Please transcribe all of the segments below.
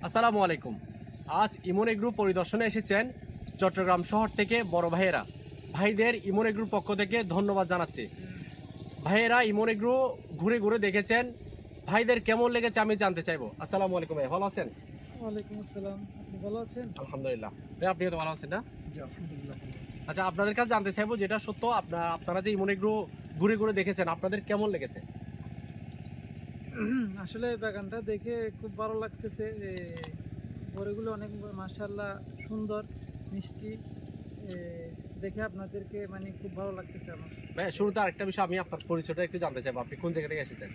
আসসালামু আলাইকুম। আজ ইমন এগ্রো পরিদর্শনে এসেছেন চট্টগ্রাম শহর থেকে বড় ভাইয়েরা। ভাইদের ইমন এগ্রোর পক্ষ থেকে ধন্যবাদ জানাচ্ছি। ভাইয়েরা ইমন এগ্রো ঘুরে ঘুরে দেখেছেন, ভাইদের কেমন লেগেছে আমি জানতে চাইবো। আসসালামু আলাইকুম ভাই, ভালো আছেন? ওয়ালাইকুম আসসালাম। আপনি ভালো আছেন? আলহামদুলিল্লাহ। ভাই আপনিও তো ভালো আছেন না? জি, আলহামদুলিল্লাহ। আচ্ছা, আপনাদের কাছে জানতে চাইবো, যেটা সত্য, আপনারা যে ইমন এগ্রো ঘুরে ঘুরে দেখেছেন, আপনাদের কেমন লেগেছে? আসলে এই বাগানটা দেখে খুব ভালো লাগতেছে। বড়িগুলো অনেক মাশাআল্লাহ সুন্দর, মিষ্টি। দেখে আপনাদেরকে মানে খুব ভালো লাগতেছে আমার। ভাই শুরুতে আরেকটা বিষয়, আমি আপনার পরিচয়টা একটু জানতে চাইবো। আপনি কোন জায়গা থেকে এসেছেন?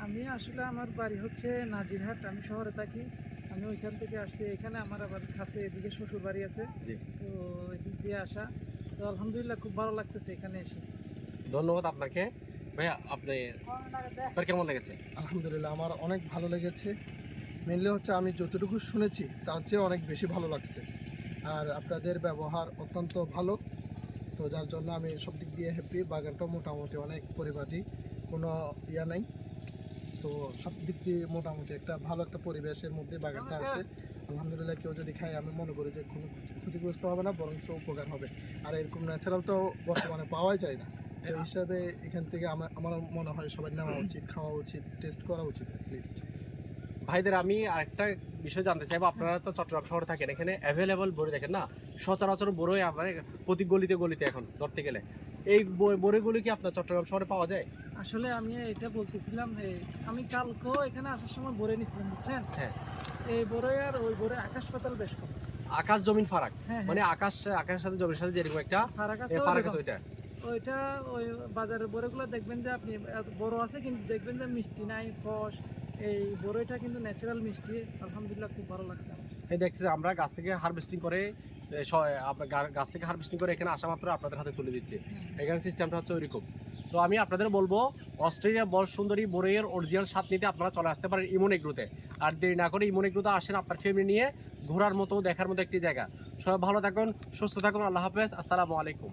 আমি আসলে আমার বাড়ি হচ্ছে নাজিরহাট, আমি শহরে থাকি। আমি ওইখান থেকে আসছি, এখানে আমার আবার কাছে এদিকে শ্বশুর বাড়ি আছে, জি, তো এদিক দিয়ে আসা। তো আলহামদুলিল্লাহ খুব ভালো লাগতেছে এখানে এসে। ধন্যবাদ আপনাকে। ভাইয়া আপনার কেমন লেগেছে? আলহামদুলিল্লাহ, আমার অনেক ভালো লেগেছে। মেনলি হচ্ছে আমি যতটুকু শুনেছি তার চেয়ে অনেক বেশি ভালো লাগছে। আর আপনাদের ব্যবহার অত্যন্ত ভালো, তো যার জন্য আমি সব দিক দিয়ে হ্যাপি। বাগানটা মোটামুটি অনেক পরিপাটি, কোনো ইয়া নাই। তো সব দিক দিয়ে মোটামুটি একটা ভালো একটা পরিবেশের মধ্যে বাগানটা আছে। আলহামদুলিল্লাহ, কেউ যদি খায় আমি মনে করি যে কোনো ক্ষতিগ্রস্ত হবে না, বরং উপকার হবে। আর এরকম ন্যাচারাল তো বর্তমানে পাওয়াই যায় না। তো এই হিসাবে এখান থেকে আমার মনে হয় সবাই নেওয়া উচিত, খাওয়া উচিত, টেস্ট করা উচিত অ্যাটলিস্ট। ভাইদের আমি আরেকটা বিষয় জানতে চাইবো। আপনারা তো চট্টগ্রাম শহরে থাকেন, এখানে অ্যাভেলেবল বড়ি দেখেন না, সচরাচর বড়ই আমার প্রতি গলিতে গলিতে এখন ধরতে গেলে। এই বড়িগুলি কি আপনার চট্টগ্রাম শহরে পাওয়া যায়? আসলে আমি এটা বলতেছিলাম, আমি কালকেও এখানে আসার সময় বড়ে নিয়েছিলাম, বুঝছেন? হ্যাঁ। এই বড়ে আর ওই বড়ে আকাশ পাতাল বেশ কম। আকাশ জমিন ফারাক। হ্যাঁ, মানে আকাশের সাথে জমির সাথে যেরকম একটা ফারাক আছে, ফারাক আছে ওইটা। ওইটা ওই বাজারের বড়িগুলো দেখবেন যে আপনি বড় আছে, কিন্তু দেখবেন যে মিষ্টি নাই, ফস। এই বড়ইটা কিন্তু ন্যাচারাল মিষ্টি। আলহামদুলিল্লাহ খুব ভালো লাগছে আমার। এই দেখতেছি আমরা গাছ থেকে হারভেস্টিং করে, আপনার গাছ থেকে হারভেস্টিং করে এখানে আসা মাত্র আপনাদের হাতে তুলে দিচ্ছি। এখানে সিস্টেমটা হচ্ছে ওইরকম। তো আমি আপনাদের বলবো, অস্ট্রেলিয়া বল সুন্দরী বড়ইয়ের অরিজিনাল স্বাদ নিতে আপনারা চলে আসতে পারেন ইমন এগ্রোতে। আর দেরি না করে ইমন এগ্রোতে আসেন, আপনার ফ্যামিলি নিয়ে ঘোরার মতো, দেখার মতো একটি জায়গা। সবাই ভালো থাকুন, সুস্থ থাকুন। আল্লাহ হাফেজ, আসসালামু আলাইকুম।